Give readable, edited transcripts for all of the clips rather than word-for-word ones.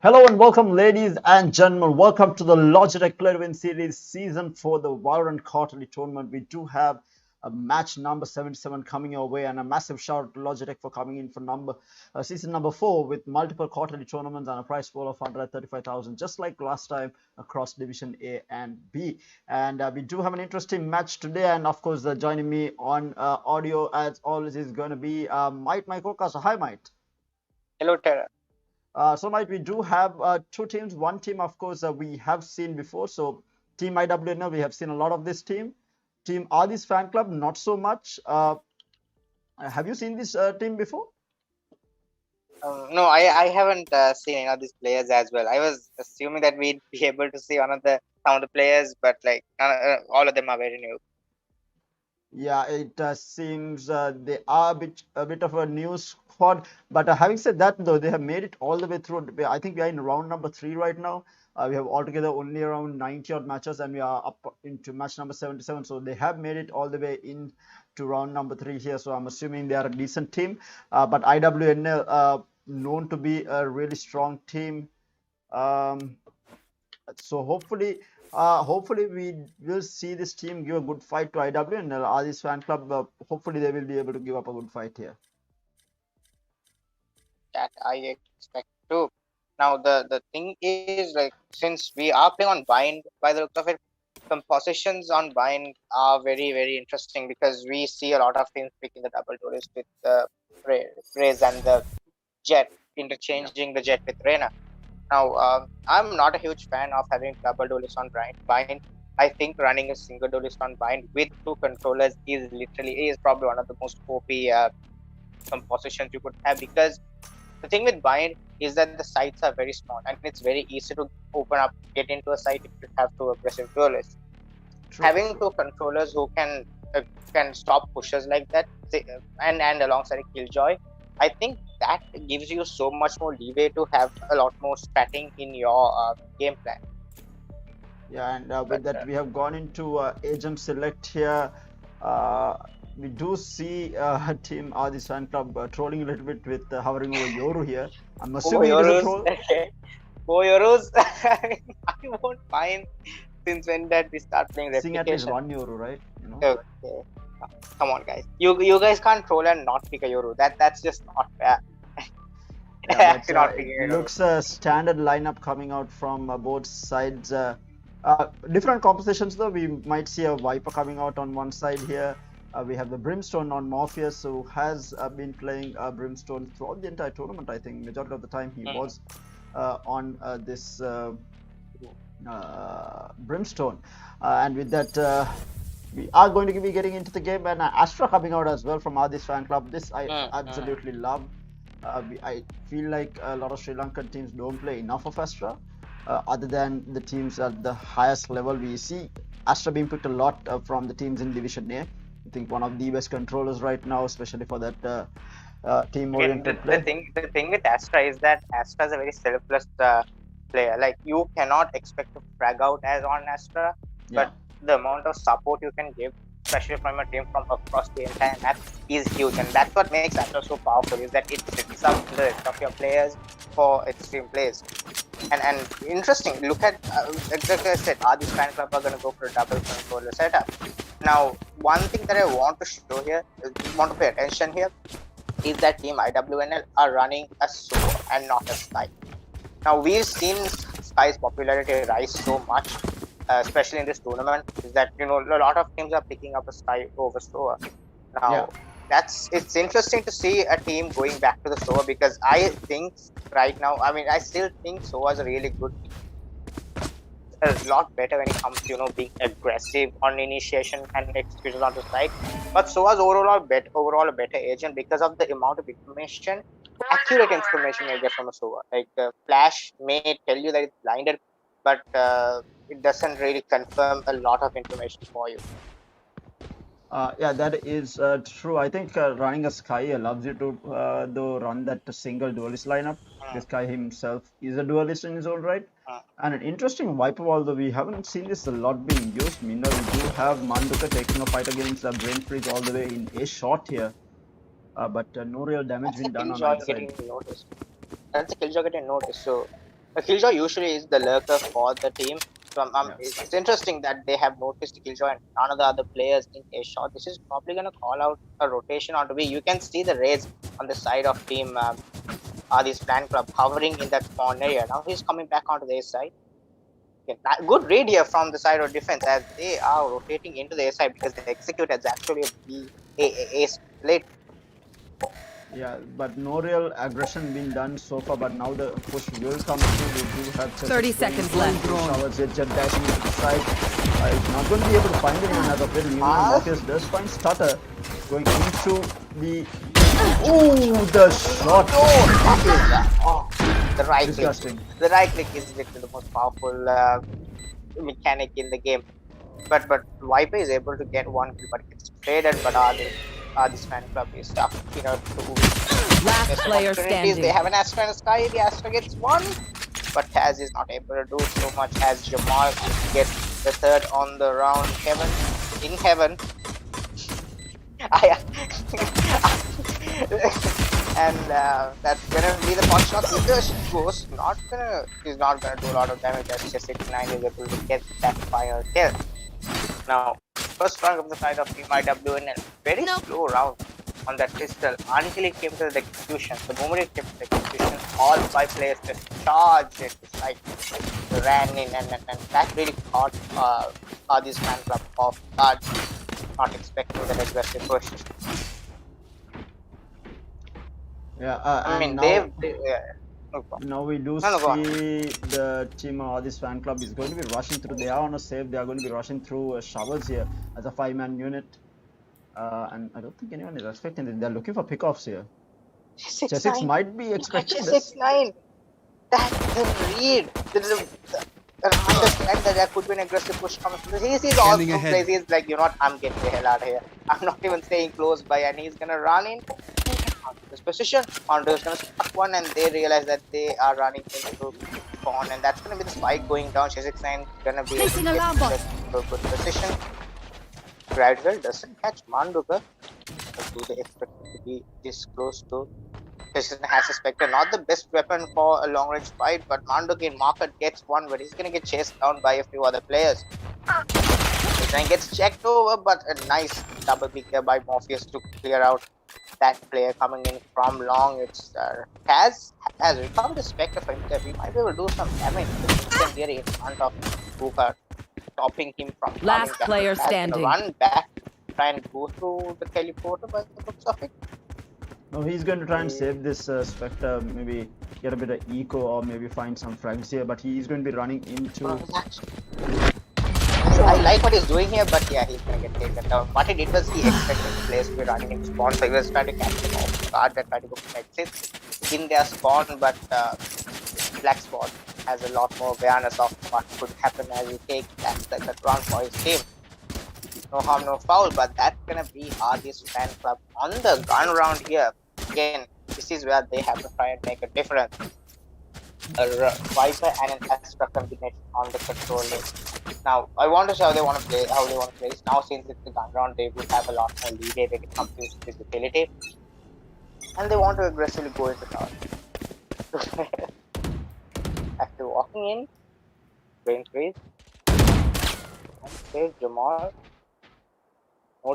Hello and welcome, ladies and gentlemen. Welcome to the Logitech Klub Series Season 4, the Valorant Quarterly Tournament. We do have a match number 77 coming your way, and a massive shout out to Logitech for coming in for season number 4 with multiple quarterly tournaments and a prize pool of 135,000, just like last time across Division A and B. And we do have an interesting match today, and of course, joining me on audio as always is going to be Might, my co-caster. Hi, Might. Hello, Tara. So, Mike, we do have two teams. One team, of course, we have seen before. So, Team IWNL, we have seen a lot of this team. Team Adhi's fan club, not so much. Have you seen this team before? No, I haven't seen any of these players as well. I was assuming that we'd be able to see some of the players, but like all of them are very new. Yeah, it seems they are a bit of a new squad. But having said that, though, they have made it all the way through. I think we are in round number 3 right now. We have altogether only around 90 odd matches, and we are up into match number 77. So they have made it all the way into round number 3 here. So I'm assuming they are a decent team. But IWNL, known to be a really strong team. So hopefully we will see this team give a good fight to IWNL. Adhi's fan club, hopefully they will be able to give up a good fight here. That I expect too. Now the thing is, like, since we are playing on bind, by the looks of it, compositions on bind are very interesting because we see a lot of teams picking the double duelist with the Raze and the Jet, interchanging the Jet with Reyna. Now, I'm not a huge fan of having double duelist on bind. I think running a single duelist on bind with 2 controllers is probably one of the most OP compositions you could have, because the thing with bind is that the sites are very small and it's very easy to get into a site if you have 2 aggressive duelists. Having 2 controllers who can stop pushes like that, and alongside a Killjoy, I think that gives you so much more leeway to have a lot more stratting in your game plan. Yeah, and with that, we have gone into agent select here. We do see Team Adhi's fan club trolling a little bit with hovering over Yoru here. I'm assuming it is a troll. Okay. Yorus, I won't mind since when that we start playing replication. Seeing at least 1 Yoru, right? You know? Okay. Come on, guys. You guys can't troll and not pick a Yoru. That's just not fair. Yeah, but, it looks a standard lineup coming out from both sides. Different compositions though. We might see a Viper coming out on one side here. We have the Brimstone on Morpheus, who has been playing Brimstone throughout the entire tournament. I think majority of the time he was on this Brimstone. And with that, we are going to be getting into the game, and Astra coming out as well from Adhi's fan club. This I absolutely love. I feel like a lot of Sri Lankan teams don't play enough of Astra. Other than the teams at the highest level, we see Astra being picked a lot from the teams in Division A. I think one of the best controllers right now, especially for that team-oriented play. The thing with Astra is that Astra is a very selfless player. Like, you cannot expect to frag out as on Astra, but the amount of support you can give, especially from a team from across the entire map, is huge, and that's what makes Astra so powerful, is that it sets up the rest of your players for extreme plays. And interesting, look at exactly as I said, Adhi's fan club are going to go for a double controller setup. Now, one thing that I want to show here, want to pay attention here, is that Team IWNL are running a Sova and not a Sky. Now, we've seen Sky's popularity rise so much, especially in this tournament, is that, a lot of teams are picking up a Sky over Sova. Now, it's interesting to see a team going back to the Sova, because I think right now, I still think Sova is a really good team. A lot better when it comes to being aggressive on initiation and execution on the side. But Sova's overall a better agent because of the amount of information, accurate information you get from a Sova. Like, Flash may tell you that it's blinded, but it doesn't really confirm a lot of information for you. Yeah, that is true. I think running a Sky allows you to though run that single duelist lineup. The Sky himself is a duelist in his own right. And an interesting Viper, although we haven't seen this a lot being used. Meanwhile, we do have Manduka taking a fight against Brain Freeze all the way in a shot here. But no real damage being done on either side. That's a Killjoy getting noticed. So Killjoy usually is the lurker for the team. So it's interesting that they have noticed Killjoy and none of the other players in a shot. This is probably going to call out a rotation onto B. You can see the raids on the side of team Adhi's fan club hovering in that spawn area. Now he's coming back onto the A side. Okay, good read here from the side of defense as they are rotating into the A side because the execute has actually a split. Yeah, but no real aggression being done so far. But now the push will come through. We do have 30 seconds left. Showers Jet dashing into the side. He's not going to be able to find anyone as of yet. Morpheus does find Stutter going into the. Oh, the shot! Oh, the right Disgusting. click. The right click is literally the most powerful mechanic in the game. But Viper is able to get one kill, but it's traded. But this fan club is stuck, to last player standing. They have an Astra in the sky. The Astra gets one, but Taz is not able to do so much as Jamal gets the third on the round. In heaven. And that's gonna be the pot shot with the ghost. He's not gonna do a lot of damage as 69 is able to get that final kill. Now, first round of the side of Team IWNL, very slow round on that pistol until it came to the execution. The moment it came to the execution, all 5 players just charged it. It's like ran in and that really caught this fan club off guard, not expecting that aggressive push. Yeah, I mean, now we do see the team of this fan club is going to be rushing through. They are on a save. They are going to be rushing through Showers here as a 5-man unit. And I don't think anyone is expecting this. They're looking for pickoffs here. Chesix might be expecting this. 6-9. That's the read. Understand that there could be an aggressive push coming from this. He's also crazy. He's like, I'm getting the hell out of here. I'm not even staying close by, and he's gonna run in this position. Mondo is gonna stuck one, and they realize that they are running into spawn, and that's gonna be the spike going down. Chesix gonna be able to get into a good position. Gradwell doesn't catch Manduka. Do they expect to be this close to? Chesix has a Spectre, not the best weapon for a long range fight, but Manduka in market gets one, but he's gonna get chased down by a few other players. Chesix gets checked over, but a nice double pick there by Morpheus to clear out that player coming in from long. It's has recovered the Spectre for himself. He might be able to do some damage in front of Buka, stopping him from last player standing. Run back, try and go through the teleporter by the looks of it. No, he's going to try and save this Spectre, maybe get a bit of eco or maybe find some frags here, but he's going to be running into... I like what he's doing here, but yeah, he's going to get taken down. What he did was he expected the players to be running in spawn, so he was trying to catch them off guard and try to go for exits in their spawn, but Black Spot has a lot more awareness of what could happen as he takes that round for his team. No harm, no foul, but that's gonna be Adhi's fan club on the gun round here. Again, this is where they have to try and make a difference. A Viper and an Astra combination on the control lane. Now, I want to show how they want to play this. Now, since it's the gun round, they would have a lot more leeway. They can come to visibility. And they want to aggressively go into tower. After walking in, brain freeze. Okay, Jamal.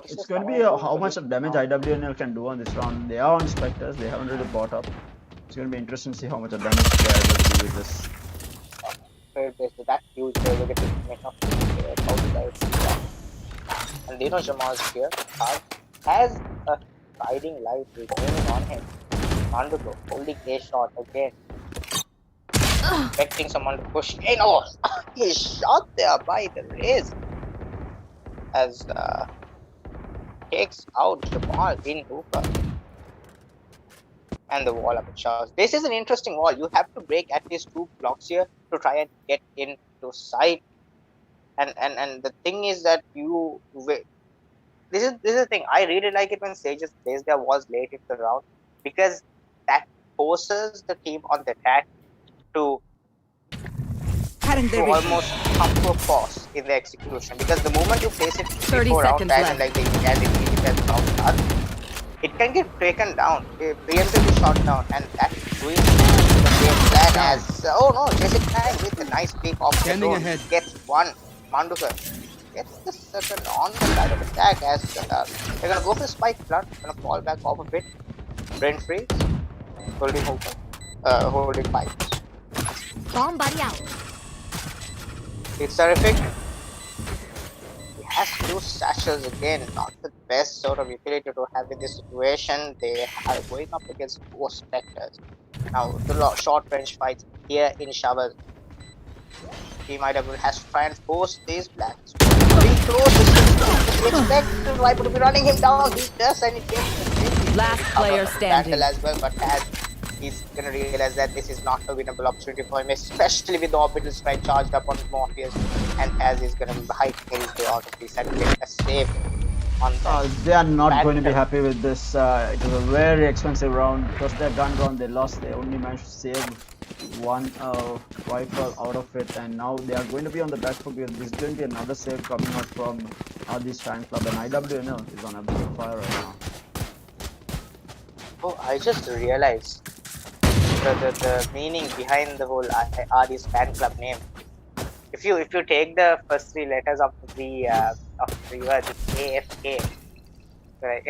It's going to be how much of damage IWNL can do on this round. They are on Spectres, they haven't really bought up. It's going to be interesting to see how much of damage they are able to do with this. So that's huge. They will get to make up and Jamal's here has a guiding light remaining on him. Manduko holding a shot again. Expecting someone to push in. Oh, he's shot there by the Raze. As takes out Jamal in Hooper. And the wall up at Shaw's. This is an interesting wall. You have to break at least 2 blocks here to try and get into sight. And the thing is that this is the thing. I really like it when Sages plays their walls late in the round, because that forces the team on the attack to almost come to a pause in the execution, because the moment you place it before round time, like it can get taken down, preemptively shot down, and that's doing the game plan as oh no, Jessic Kang with a nice peek off the drone gets one. Manduka gets the second on the side of attack as they're gonna go for the spike plant, gonna fall back off of it. Brain freeze, holding hookah, holding pipes. Bomb buddy out. It's terrific. He has two sashes again, not the best sort of utility to have in this situation. They are going up against four specters. Now, the short range fights here in Showers. Team IW has to try and force these blacks. Being close, we expect the Viper to be running him down. He does, and it gets Last player standing. as well, but as he's gonna realize that this is not a winnable opportunity for him, especially with the orbital strike charged up on Morpheus, and as he's gonna hike his way out of this and get a save on that. They are not going to be happy with this. It was a very expensive round because their gun round they lost. They only managed to save one rifle out of it, and now they are going to be on the back foot because there's going to be another save coming out from Adhi's fan club, and IWNL is on absolute fire right now. Oh, I just realized the meaning behind the whole Adhi's fan club name. If you take the first three letters of the word, it's AFK, right?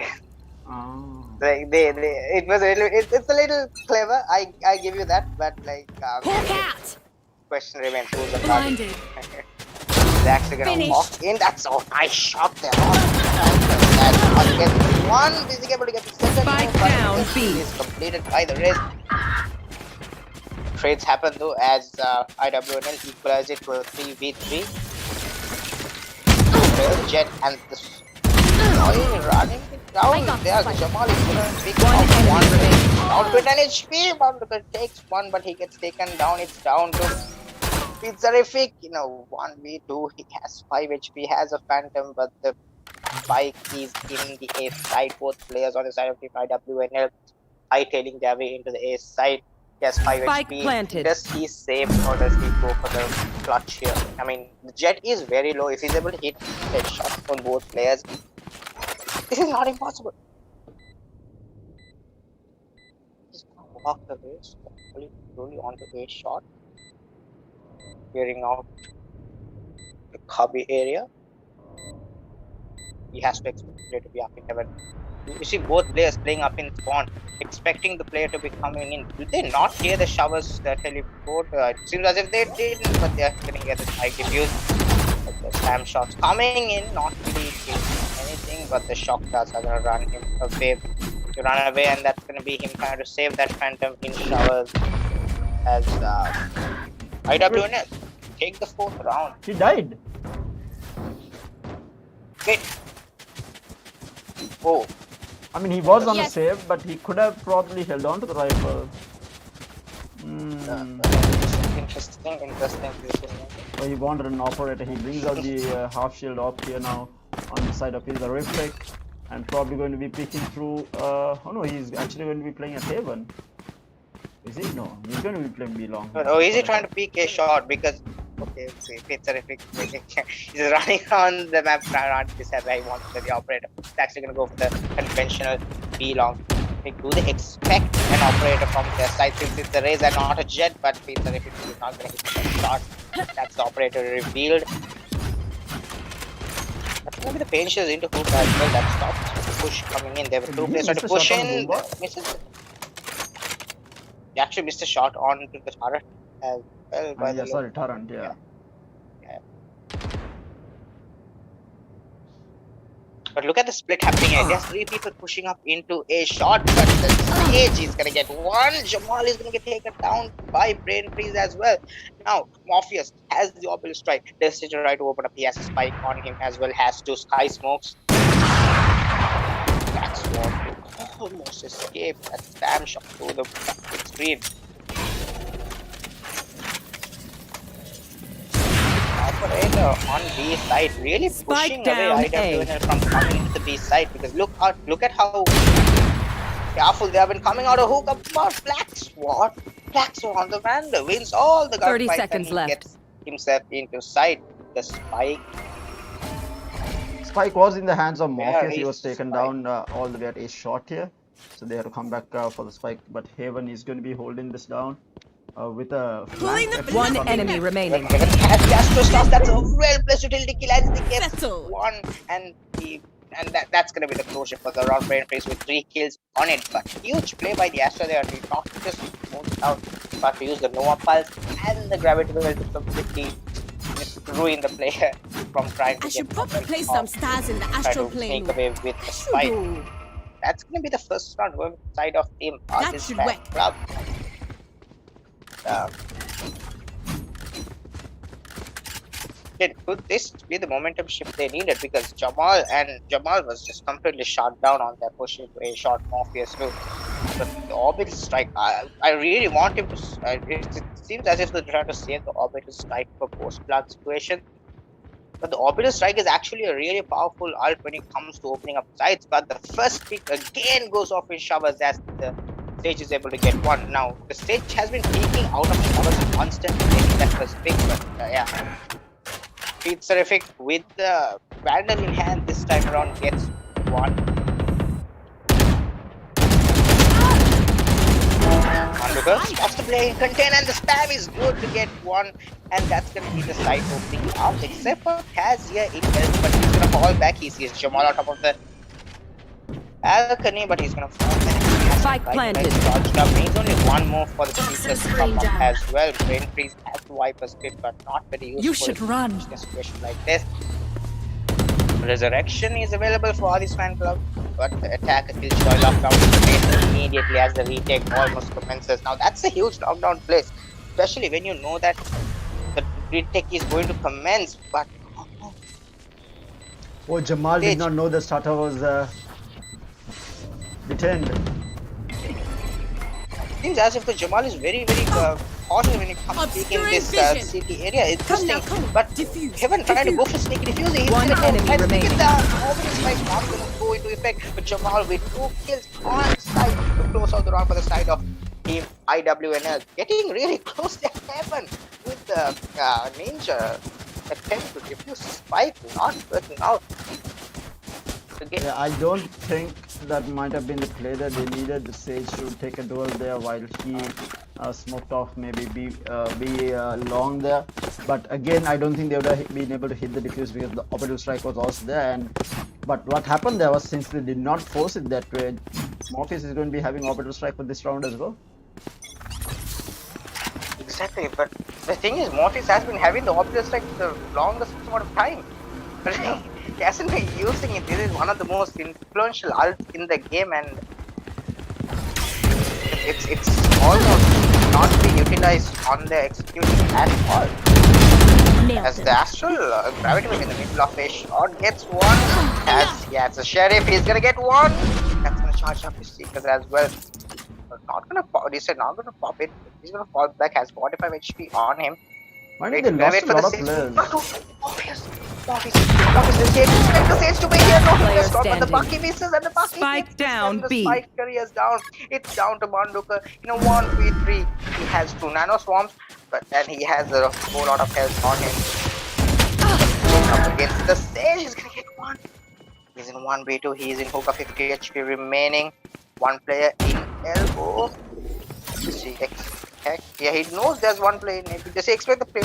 Oh. Like it's a little clever. I give you that, but like question remains: who's the target? They're actually gonna walk in. That's a nice shot there. One is able to get the second. Spike down, B. Is completed by the rest. Trades happen though as IWNL equalize it to a 3v3. Jet and the running down there. Jamal is gonna pick up one. Down to 10 HP. Manduka takes one, but he gets taken down. It's down to Pizzerific. 1v2. He has 5 HP, has a phantom, but the spike is in the A side. Both players on the side of Team IWNL hightailing their way into the A side. He has 5 Spike HP. planted. Does he save or does he go for the clutch here? I mean, the Jet is very low. If he's able to hit headshots on both players, this is not impossible. He's gonna walk away slowly onto a shot. Clearing out the cubby area. He has to expect the player to be up in heaven. You see both players playing up in spawn, expecting the player to be coming in. Did they not hear the Showers teleport? It seems as if they didn't, but they are going to get the spike diffuse. But the slam shots coming in, not really anything, but the shock darts are going to run him away. To run away, and that's going to be him trying to save that phantom in Showers as IWNL take the 4th round. He died. Wait. Oh. I mean, he was on the save, but he could have probably held on to the rifle. Interesting. So he wanted an operator. He brings out the half shield op here now on the side of his horrific, and probably going to be picking through. Oh no, he's actually going to be playing a Haven. Is he? No, he's going to be playing B long. Oh, is he trying to peek a shot? Because it's terrific. He's running on the map around this where he wants the operator. He's actually going to go for the conventional B long. Do they expect an operator from their side since it's a Raze and not a Jet? But it's terrific. He's not going to hit the shot. That's the operator revealed. That's going to be the Pinchers into hook as well. That stops the push coming in. There were 2 players trying to push in. Misses. He actually missed a shot onto the turret as well. By the turret, yeah. But look at the split happening here. There's 3 people pushing up into a shot, but the stage is gonna get one. Jamal is gonna get taken down by Brain Freeze as well. Now, Morpheus has the orbital strike. Does he try to open up? He has a spike on him as well. Has 2 sky smokes. That's one. Almost escaped that spam shot through the screen. Operator on B side really pushing away IWNL from coming into the B side, because look at how careful they have been coming out of hook up about Black Swan. Black Swan, the Vandal, wins all the gunfights 30 seconds and he left. gets himself into sight. The Spike was in the hands of Morpheus. He was taken down all the way at a shot here. So they have to come back for the spike. But Haven is going to be holding this down with a flank. One enemy remaining. Heaven has the Astro Stars. That's a well-placed utility kill as they get Settle. one, and that's gonna be the closure for the round. Brain Freeze with 3 kills on it. But huge play by the Astro there to not just move out, but to use the Nova Pulse and the Gravity Well to completely ruin the player from trying to I should get probably place some stars in the try astral to plane. sneak away with the spike. That's gonna be the first round going side of team That Artist should and work. Club. Could this be the momentum shift they needed? Because Jamal was just completely shot down on that push into a shot Morpheus too. But the orbital strike, I really want him to. It seems as if they're trying to save the orbital strike for post-plant situation. But the orbital strike is actually a really powerful ult when it comes to opening up sites. But the first pick again goes off in showers as the Sage is able to get one. Now the Sage has been peeking out of showers constantly getting that first pick, but yeah. It's terrific with the Vandal in hand this time around gets one. Onlooker stops the play, contain, and the spam is good to get one, and that's gonna be the side opening up, except for Kaz here in health, but he's gonna fall back. He sees Jamal on top of the balcony, but he's gonna fall back. Spike planted. Charged up. Needs only one more for the Seekers to come up as well. Brain Freeze has to wipe a spit, but not very useful. You should run. In a situation like this. Resurrection is available for Adhi's fan club, but the attacker kills Joy lockdown immediately as the retake almost commences. Now that's a huge lockdown place, especially when you know that the retake is going to commence. But oh, Jamal did not know the starter was detained. Seems as if the Jamal is very cautious when it comes to taking this city area. It's interesting, but Heaven trying to go for sneak defuse. He's One enemy remaining. Obviously, like not going to go into effect. But Jamal with 2 kills on side to close out the round for the side of team IWNL. Getting really close to Heaven with the Ninja attempt to defuse Spike, not working out. Yeah, I don't think that might have been the play that they needed. The Sage to take a duel there while he smoked off maybe be long there. But again, I don't think they would have been able to hit the defuse because the orbital strike was also there. But what happened there was, since they did not force it that way, Morpheus is going to be having orbital strike for this round as well. Exactly, but the thing is, Morpheus has been having the orbital strike the longest amount of time. He hasn't been using it. This is one of the most influential ults in the game, and it's almost not being utilized on the execution at all. As the Astral Gravity Well in the middle of a shot gets one. As he has a Sheriff, he's gonna get one. That's gonna charge up his Seekers as well. But not gonna pop. He said not gonna pop it. He's gonna fall back. Has 45 HP on him. Why did they lost a lot of players? Morpheus, the Sage, expect the Sage to be here. No, Player but the standing. Bucky misses and the Bucky Spike hits, down, and the B. Spike careers down. It's down to Monduka in a 1v3. He has 2 nano swarms, but then he has a whole lot of health on him. Up against the Sage, he's gonna get one. He's in 1v2. He's in hookah 50 HP remaining. One player in elbow. Yeah, he knows there's one play in it. Just expect the play.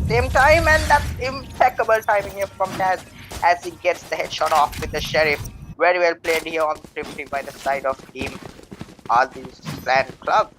Same time, and that's impeccable timing here from Taz as he gets the headshot off with the Sheriff. Very well played here on the triptych by the side of team Adhi's fan club.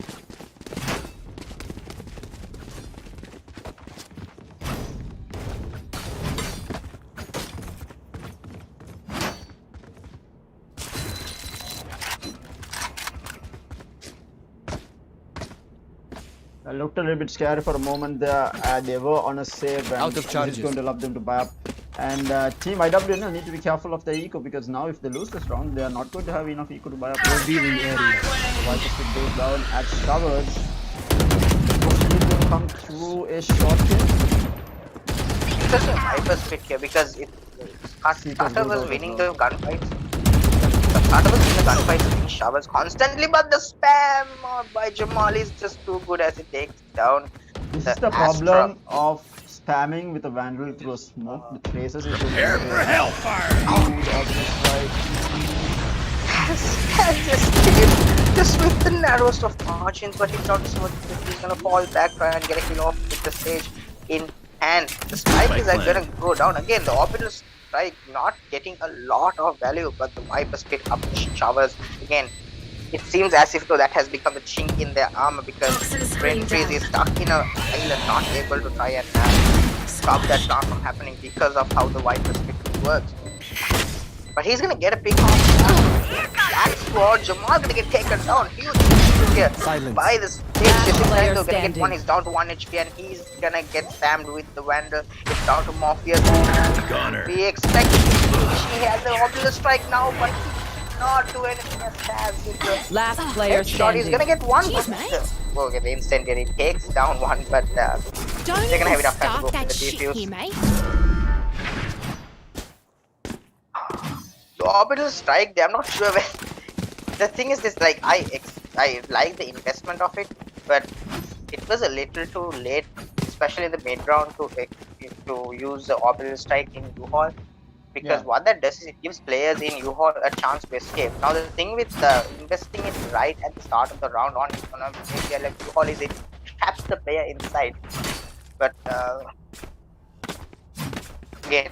I looked a little bit scary for a moment there. They were on a save, and Out of charges. this is going to allow them to buy up. And team IWNL need to be careful of their eco, because now if they lose this round, they are not going to have enough eco to buy up. They'll be in the area. Viper stick goes down at Showers. Possibly going to come through a short hit. Interesting Viper split here because Starter was winning the gunfights. Starter was winning the gunfights in Showers constantly, but the spam by Jamal is just too good as it takes down. This is the problem of spamming with a Vandal through a smoke. The traces is Prepare for hellfire! has escaped just with the narrowest of margins, but he's not so much. He's gonna fall back, try and get a kill off with the stage in hand. The spike is gonna go down again. The orbital strike not getting a lot of value, but the Vipers pick up the showers again. It seems as if though that has become a chink in their armor because Brain Freeze is stuck in a island, not able to try and stop that start from happening because of how the Vipers pick works. But he's gonna get a pick off. Black Sword, Jamal gonna get taken down. Huge here by the stage. Gonna get one. He's down to 1 HP and he's gonna get slammed with the Vandal. It's down to Morpheus. We expect he has the orbital strike now, but he not do anything as with the last player shot. He's gonna get one. Well, the incendiary takes down one, but they're gonna have enough time to go for the defuse. The orbital strike, I'm not sure where. The thing is this, like I like the investment of it, but it was a little too late, especially in the mid round to use the orbital strike in U-Haul, because what that does is it gives players in U-Haul a chance to escape. Now the thing with investing it right at the start of the round on maybe like U-Haul is it traps the player inside, but again,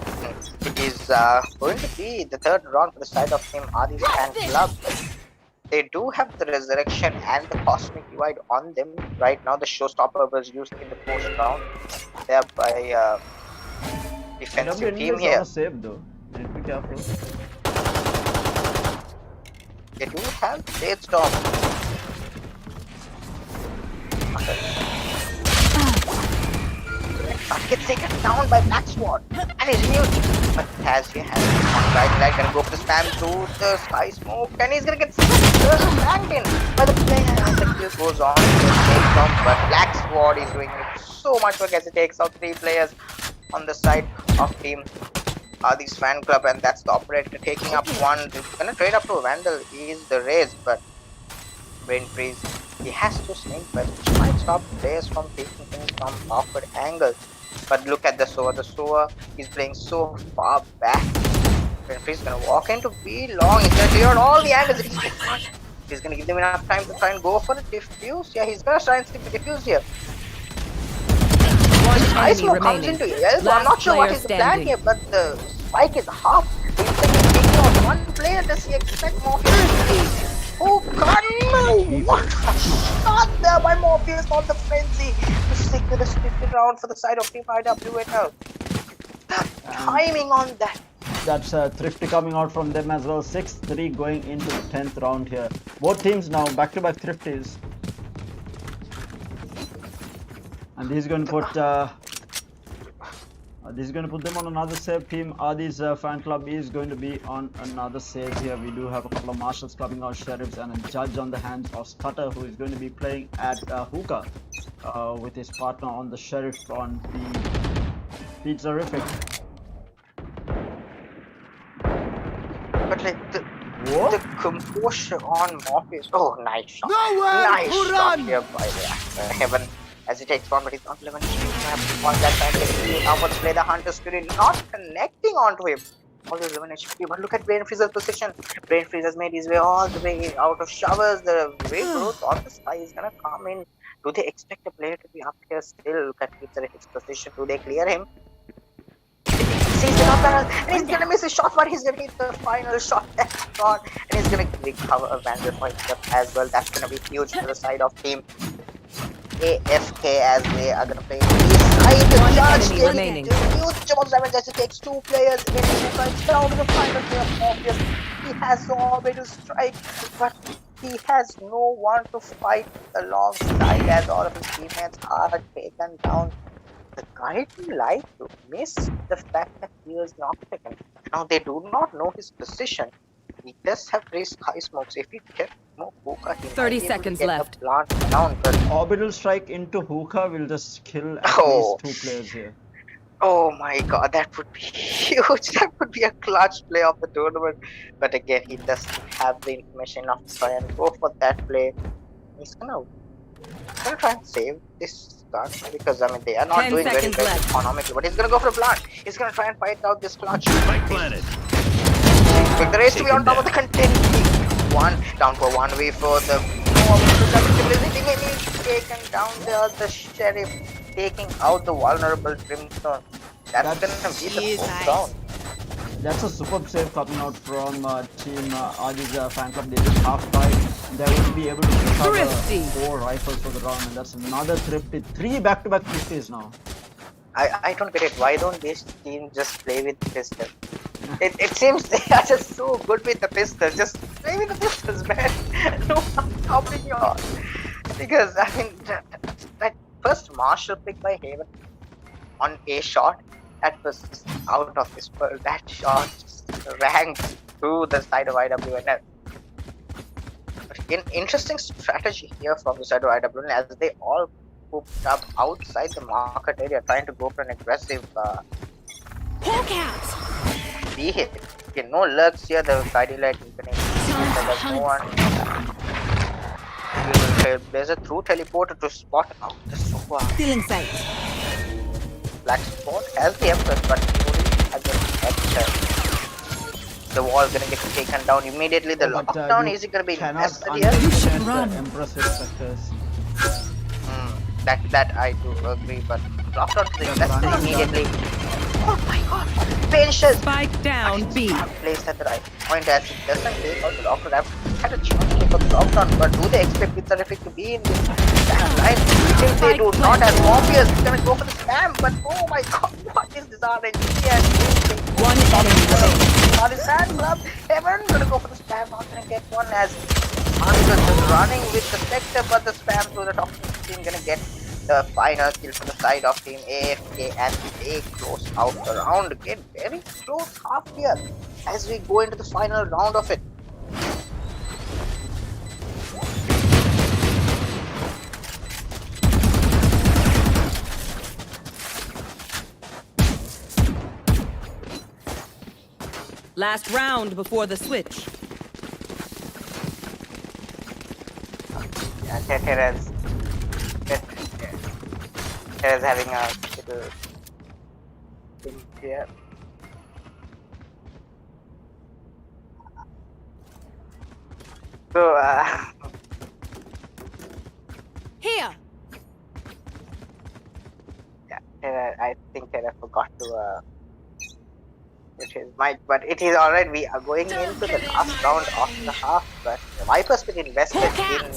it is going to be the third round for the side of Team Adhi's and Klub. They do have the Resurrection and the Cosmic Divide on them. Right now, the Showstopper was used in the first round. Thereby, defensive team here. Safe though. Be careful. They do have Blade Storm. Gets taken down by Black Sword and is mute. But Tazia has one right gonna go for the spam through the Sky Smoke and he's gonna get flanked in by the player as the kill goes on to take down. But Black Sword is doing so much work as it takes out 3 players on the side of Team Adhi's fan club, and that's the operator taking up one. He's gonna trade up to a Vandal. He is the raise, but Brain Freeze, he has to snake, but which might stop players from taking things from awkward angles. But look at the Soa. The Soa is playing so far back. Brain Freeze is gonna walk into B long. He's gonna clear out all the angles. He's gonna give them enough time to try and go for the diffuse. Yeah, he's gonna try and stick the diffuse here. Ice Smoke comes into elbow. I'm not sure what is the plan here, but the spike is half. He's taking out one player. Does he expect more? Oh god, no! What a shot there by Morpheus on the frenzy to stick with a split round for the side of Team IWNL. The timing on that. That's Thrifty coming out from them as well. 6-3 going into the 10th round here. Both teams now back-to-back Thrifties. And he's going to put them on another save. Team Adhi's fan club is going to be on another save here. We do have a couple of marshals clubbing out sheriffs and a judge on the hands of Stutter, who is going to be playing at hookah with his partner on the sheriff on the Pizzerific. But like the composure on Morpheus. Oh, nice shot. Nice shot here by the Heaven. As he takes one, but he's not 11 HP. On that side, now let's play the Hunter Spirit, not connecting onto him. Always 11 HP, but look at Brain Freeze's position. Brain Freeze has made his way all the way out of showers. The way growth on the sky is gonna come in. Do they expect a player to be up here still? Look at his position. Do they clear him? Sees the knockdown, and he's gonna miss his shot, but he's gonna hit the final shot. That's shot, and he's gonna recover a Vandal point as well. That's gonna be huge for the side of Team AFK as they are gonna play inside the judge. Remaining. Huge amount of damage as it takes 2 players in the down to the final player of Morpheus. He has the orbital strike, but he has no one to fight alongside as all of his teammates are taken down. The guy would like to miss the fact that he was not taken. Now they do not know his position. He does have 3 Sky Smokes. If he kept no hookah, he 30 seconds left. Plant down, but Orbital strike into hookah will just kill at least 2 players here. Oh my god, that would be huge. That would be a clutch play of the tournament. But again, he doesn't have the information enough to try and go for that play. He's gonna try and save this gun because I mean they are not doing very well economically. But he's gonna go for a plant. He's gonna try and fight out this clutch. Spike planted. With the race to be on top of the contending. down for 1v4. The is hitting him. He's taken down the sheriff, taking out the vulnerable Brimstone. That's gonna be the fourth round. That's a superb save coming out from team Adhi's fan club. They did half fight. They will be able to recover 4 rifles for the round, and that's another thrifty. 3 back-to-back thrifties now. I don't get it. Why don't these teams just play with pistols? It seems they are just so good with the pistols. Just play with the pistols, man. No, I'm stopping you all. Because I mean, that first Marshall pick by Haven on a shot, that was out of this world. That shot rang through the side of IWNL. Interesting strategy here from the side of IWNL as they all pooped up outside the market area, trying to go for an aggressive B hit. Okay, no lurks here. The guiding light there's no one. There's a through teleporter to spot out the Sova. Still in sight. Black Spot has the Empress, but the wall gonna get taken down immediately. The lockdown is gonna be invested here. You should run. Empress with That I do agree, but lockdown is invested immediately. Oh my god! Finishes! Spike down B. Placed at the right point as it doesn't take out the lockdown. I've had a chance to for the lockdown, but do they expect Win Terrific to be in this line? If they do not, as obvious, it's gonna go for the spam, but oh my god, what is this RNG? One enemy remaining. Not his fan club. Heaven gonna go for the spam, not gonna get one as Andres is running with the Spectre, but the spam through the top team gonna get the final kill for the side of team AFK, and they close out the round again. Very close half here as we go into the final round of it. Last round before the switch. Yeah, Terez having a little thing here. So, Here. yeah, I think Terez forgot to which is mic, but it is alright. We are going into the last round of the half, but the Vipers get invested in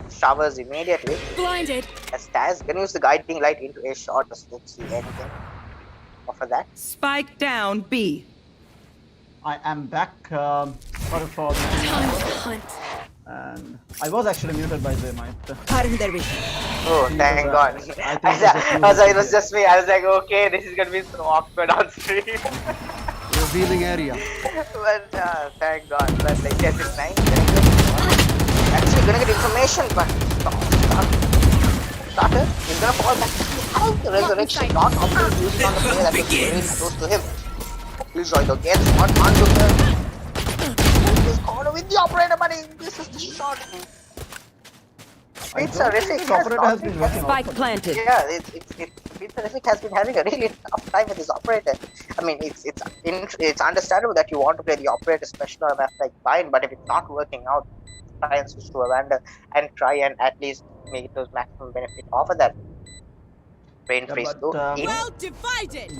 showers immediately. Blinded. As Taz can use the guiding light into a shot, just don't see anything. Offer that. Spike down B. I am back. Sorry for the and I was actually muted by the mic. Oh, thank God. It was just me. I was like, okay, this is gonna be so awkward on stream. Revealing area. But thank God. But like, yes, it's nice. Actually, gonna get information, but starter is gonna fall back. How the resurrection not optimal used on the player that was very close to him. Killjoy gets one onto the corner with the operator, but this is the shot. It's terrific. Has been working Spike planted. Yeah, it's terrific. Has been having a really tough time with his operator. I mean, it's understandable that you want to play the operator, especially on a map like Vine, but if it's not working out, try and switch to a Vandal and try and at least make those maximum benefit off of that. Brain freeze though. Well divided.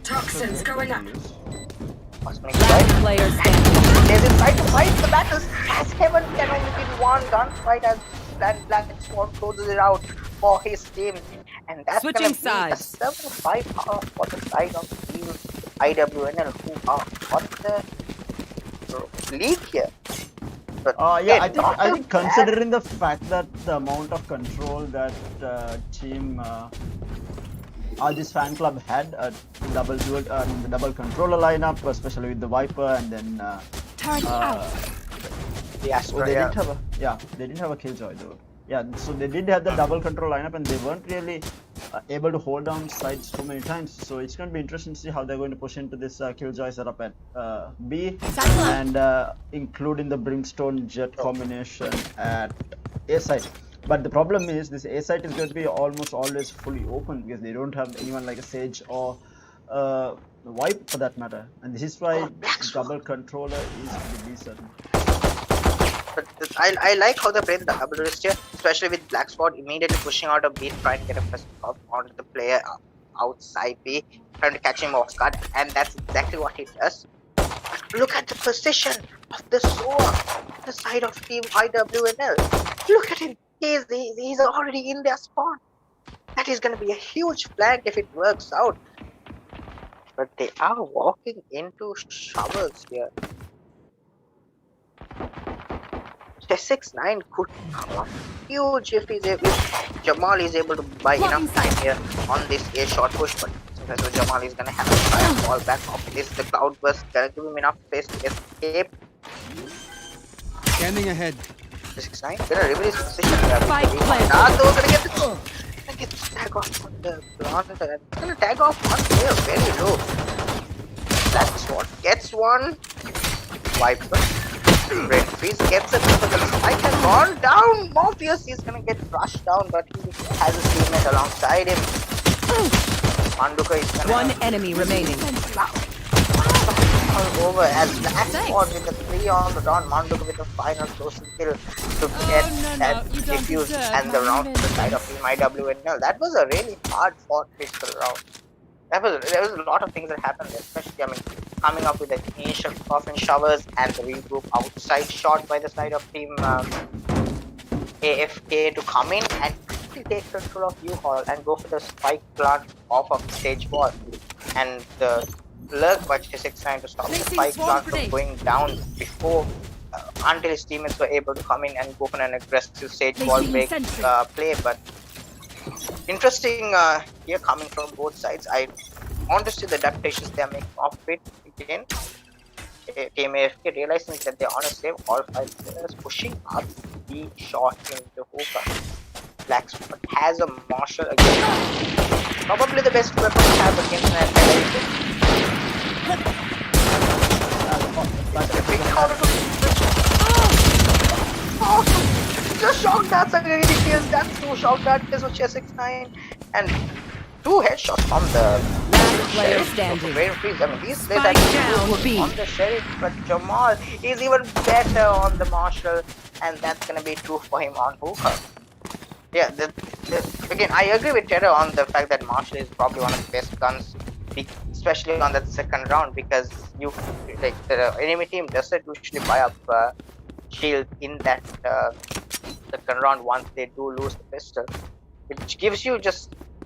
Toxins going up. Last player standing. There's inside to fight the battles as Heaven can only be one gunfight as Black Swan closes it out for his team, and that's Switching gonna be sides. a 7-5 power for the side of the team IWNL who are on the lead here. But yeah, I think considering the fact that the amount of control that team this fan club had a double controller lineup, especially with the Viper, and then the Astra, they didn't have a Killjoy though. Yeah, so they did have the double control lineup, and they weren't really able to hold down sides too many times. So it's going to be interesting to see how they're going to push into this Killjoy setup at B, and including the Brimstone Jet combination at A side. But the problem is this A site is going to be almost always fully open because they don't have anyone like a Sage or Wipe for that matter, and this is why double controller is to be certain. But I like how they played the double wrist here, especially with Black Spot immediately pushing out a beat, trying to get a first off onto the player outside B, trying to catch him off guard, and that's exactly what he does. Look at the position of the Soa at the side of Team IWNL. Look at him. He's already in their spawn. That is going to be a huge flank if it works out. But they are walking into showers here. 6-9 could come up huge if Jamal is able to buy enough time here on this A short push, but so Jamal is gonna have to try and fall back off this. The cloudburst gonna give him enough space to escape. Scanning ahead. 6-9 gonna reveal his position here. Though gonna get the tag off on the blonde. Gonna tag off one player very low. Black Sword gets one. Viper. Red Freeze gets it, but the spike has gone down. Morpheus is gonna get rushed down, but he has a teammate alongside him. Manduka is gonna one enemy remaining. Over as Black Spot with the 3 on the round. Manduka with the final closing kill to get that defuse and the round to the side of Team IWNL. That was a really hard fought pistol round. There was a lot of things that happened, especially coming up with the initial coffin showers and the regroup outside shot by the side of Team AFK to come in and quickly take control of U-Haul and go for the spike plant off of the stage wall, and the lurk by 6-9 to stop the spike plant from going down before until his teammates were able to come in and go for an aggressive stage wall break play. But interesting here coming from both sides. I want to see the adaptations they are making of it again. Team AFK realizing that they're on a save, all 5 players pushing up the shot into hookah. Black Spot has a Marshall again. Probably the best weapon to have against an just shock darts are really kills. That's 2 shock darts for 6-9 and 2 headshots from the player standing. I mean, these players are good on the Sheriff, but Jamal is even better on the Marshall, and that's gonna be true for him on hookah. Yeah, again, I agree with Terra on the fact that Marshall is probably one of the best guns, especially on that second round, because the enemy team doesn't usually buy up shield in that second round once they do lose the pistol, which gives you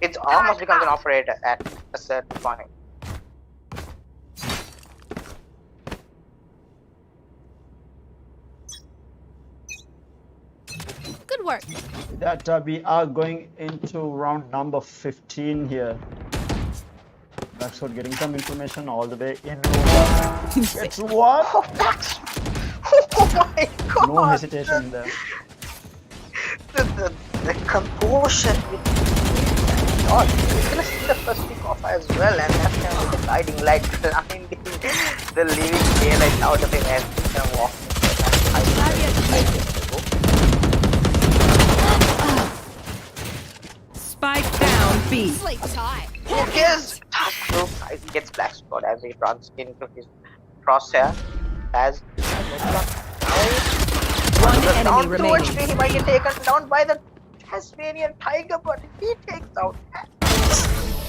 it almost becomes an operator at a certain point. Good work. That we are going into round number 15 here. Blackshot getting some information all the way in. It's one. Oh my god! No hesitation there. The composure with God, he's gonna see the first pick off as well, and that's gonna be the guiding light, blinding the living daylight out of him as he's gonna walk Spike down B. Sleep tight. Who cares? He gets Black Spot as he runs into his crosshair. As one enemy remaining. He might get taken down by the Tasmanian Tiger, but he takes out.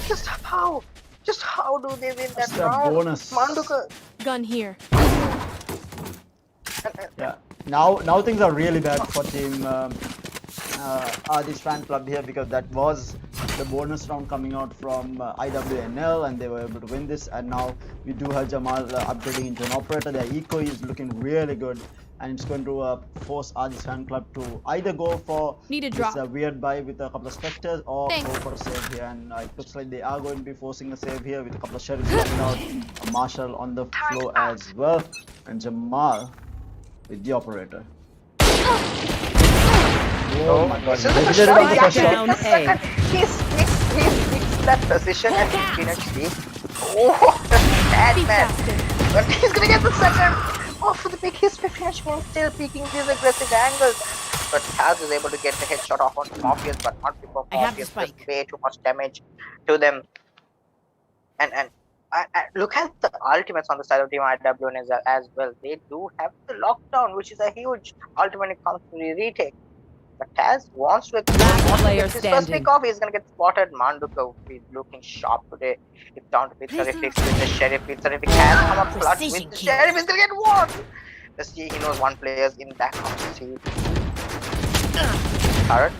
Just how do they win that round? Bonus. Manduka. Gun here. Yeah. Now things are really bad for Team Adhi's fan club here, because that was the bonus round coming out from IWNL, and they were able to win this. And now we do have Jamal upgrading into an operator. Their eco is looking really good, and it's going to force Adhi's fan club to either go for this weird buy with a couple of specters, or go for a save here. And it looks like they are going to be forcing a save here with a couple of sheriffs coming out, a Marshall on the floor as well, and Jamal with the operator. Oh my god, He's that position and he's gonna see. Oh, bad man. But he's gonna get the second. Oh, for the big his finish man, still peeking these aggressive angles. But Kaz is able to get the headshot off on Morpheus, but not before Morpheus does way too much damage to them. And look at the ultimates on the side of Team IWN as well. They do have the lockdown, which is a huge ultimate when it comes to the retake. But Taz wants to player get his first pick standing. off. He's gonna get spotted. Manduka is looking sharp today. It's down to P35 with the Sheriff. P35 has come up clutch with the Sheriff. He's gonna get one. Let's see, he knows one player's in that house. See, turret.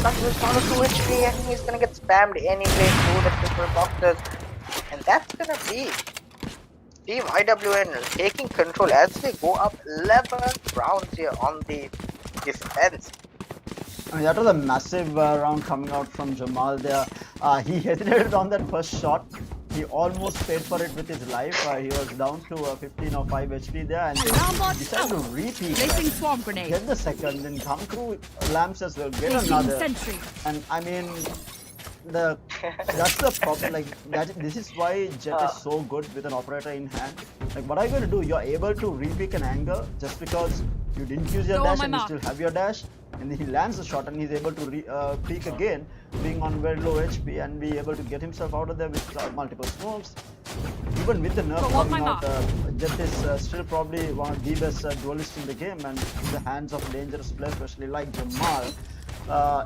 That was down to 2 HP and he's gonna get spammed anyway through the triple boxes. And that's gonna be Team IWNL taking control as they go up 11 rounds here on the defense. I mean, that was a massive round coming out from Jamal there. He hesitated on that first shot. He almost paid for it with his life. He was down to 15 or 5 HP there and then decided to repeat. Placing swarm grenade. Get the second, then come through lamps as well, get another. Sentry. And I mean, that's the problem. Like this is why Jet is so good with an operator in hand. Like, what are you going to do? You're able to repick an angle just because you didn't use your dash and you still have your dash. And then he lands the shot and he's able to peek again, being on very low HP and be able to get himself out of there with multiple smokes. Even with the nerf coming out, Jet is still probably one of the best duelists in the game, and in the hands of a dangerous player, especially like Jamal,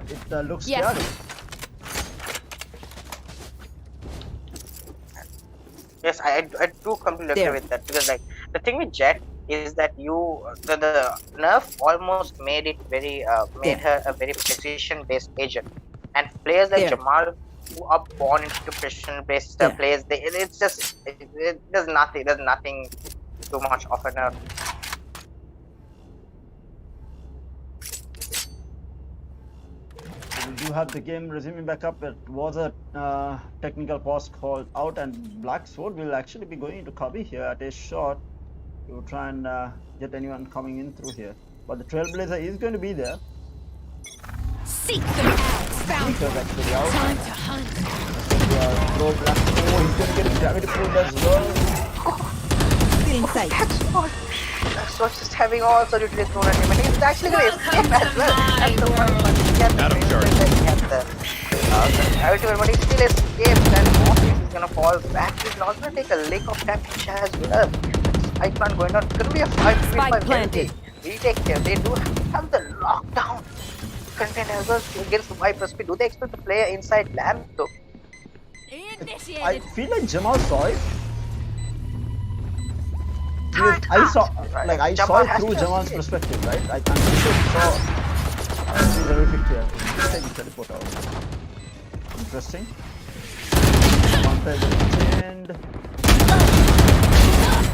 it looks scary. Yes, I do completely agree with that, because like the thing with Jet is that the nerf almost made it very made her a very precision based agent, and players like Jamal who are born into precision based players, there's nothing too much of a nerf. We do have the game resuming back up. It was a technical pause called out, and Black Sword will actually be going into Cubby here at a shot to try and get anyone coming in through here. But the Trailblazer is going to be there. Seek them out. Found Sneakers actually out. time to hunt. Throw Black Sword. He's going to get gravity pulled as well. Inside. Black Sword just having all sorts thrown at him, and he's actually going to escape as well. That's the one. He has the gravity, but he still escapes, and Morpheus is going to fall back. He's not going to take a lick of damage as well. Spike plant going on. It's going to be a 5-3-5 planted. retake here. They do have the lockdown content as well against the Viper speed. Do they expect the player inside lamp though? I feel like Jamal saw it. I saw it through Jamal's perspective, right? I can't saw he's a repeat here. Take the teleport out. Interesting. End.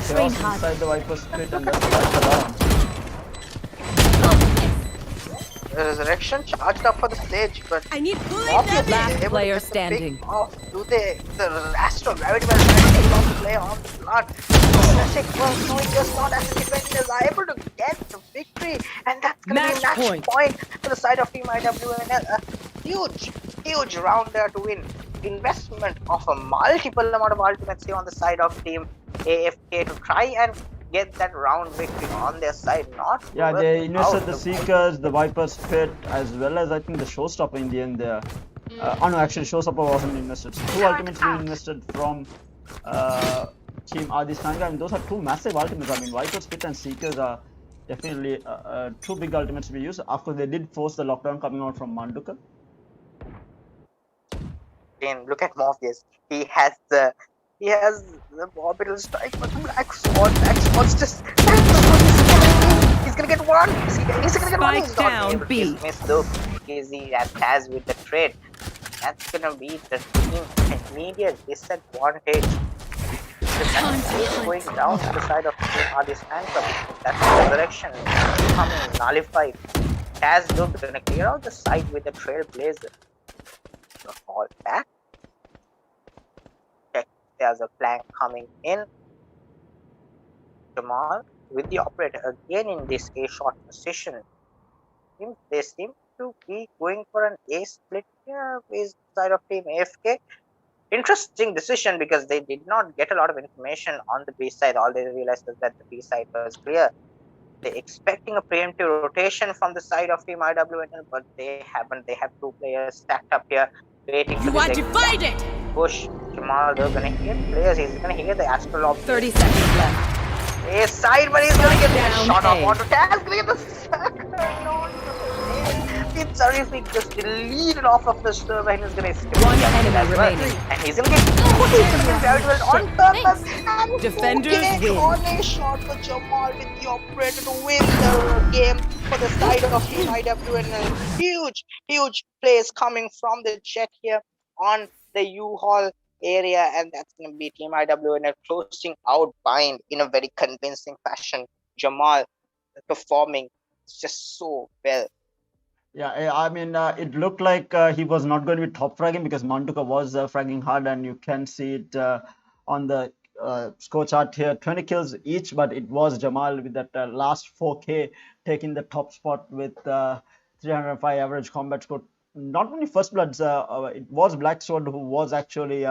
Chaos inside the Viper's pit, and that's the round. The Resurrection charged up for the stage, but I need obviously last able player to get the standing. pick off. Do they? The Astro Gravity will take off the player on the blood. Well, knowing just not as defenders are able to get the victory, and that's going to be a match point for the side of Team IWNL. A huge round there to win. Investment of a multiple amount of ultimates here on the side of Team AFK to try and get that round victory on their side. They invested the Seekers, the Viper's Pit, as well as I think the Showstopper in the end there. No, actually Showstopper wasn't invested. So 2 ultimates being invested from Team Adhi Stanga. I mean, those are 2 massive ultimates. I mean, Viper's Pit and Seekers are definitely 2 big ultimates to be used. Of course, they did force the lockdown coming out from Manduka. Look at Morpheus. He has the orbital strike, but Black Sword's just he's gonna get one. He's gonna get one. He's not able to dismiss though. He has with the trade. That's gonna be the team immediate disadvantage. The second is going down to the side of Team Adhi's handcuff. That's the direction becoming nullified. Taz though gonna clear out the side with the Trailblazer. Fall back. Check, there's a flank coming in. Jamal with the operator again in this A shot position. They seem to be going for an A split here with side of Team AFK. Interesting decision, because they did not get a lot of information on the B side. All they realized was that the B side was clear. They're expecting a preemptive rotation from the side of Team IWNL, but they haven't. They have 2 players stacked up here. waiting for You this are exact divided. push. Jamal, they're gonna hit players. He's gonna hit the Astrolog. 30 seconds left. A side, but he's gonna get the Down shot off A. onto Taz. Gonna get the second onto him. It's terrific. Just deleted off of the server and he's gonna escape One as enemy well. remaining. And he's gonna get he's gonna get very well on purpose. And Defenders 2K win. on a shot for Jamal with the operator to win the game for the side of Team IWNL. Huge plays coming from the Jet here on the U-Haul area, and that's going to be Team IWNL closing out Bind in a very convincing fashion. Jamal performing just so well. Yeah, I mean, it looked like he was not going to be top fragging because Mantuka was fragging hard, and you can see it on the score chart here 20 kills each, but it was Jamal with that last 4K taking the top spot with 305 average combat score. Not only first bloods, it was Blacksword who was actually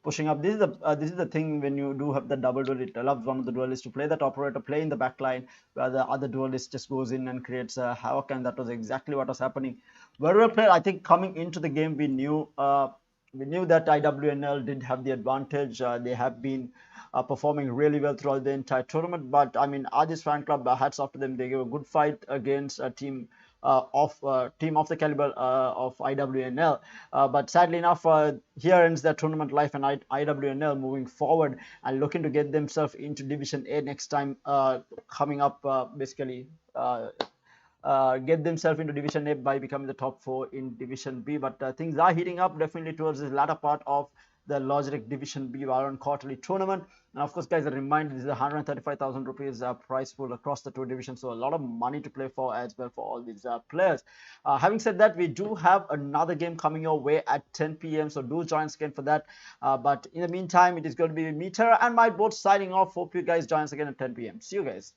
pushing up. This is the thing when you do have the double duel. It allows one of the duelists to play that operator, play in the back line, where the other duelist just goes in and creates a havoc, and that was exactly what was happening. Very well played. I think coming into the game, we knew that IWNL did have the advantage. They have been performing really well throughout the entire tournament. But I mean, Adhi's fan club, hats off to them. They gave a good fight against a team of the caliber of IWNL. But sadly enough, here ends their tournament life, and IWNL moving forward and looking to get themselves into Division A next time, coming up basically. Get themselves into Division A by becoming the top 4 in Division B. But things are heating up definitely towards the latter part of the Logitech Division B Valorant quarterly tournament. And of course, guys, a reminder, this is 135,000 rupees prize pool across the two divisions. So a lot of money to play for as well for all these players. Having said that, we do have another game coming your way at 10 p.m. So do join us again for that. But in the meantime, it is going to be me, Tara, and my both signing off. Hope you guys join us again at 10 p.m. See you guys.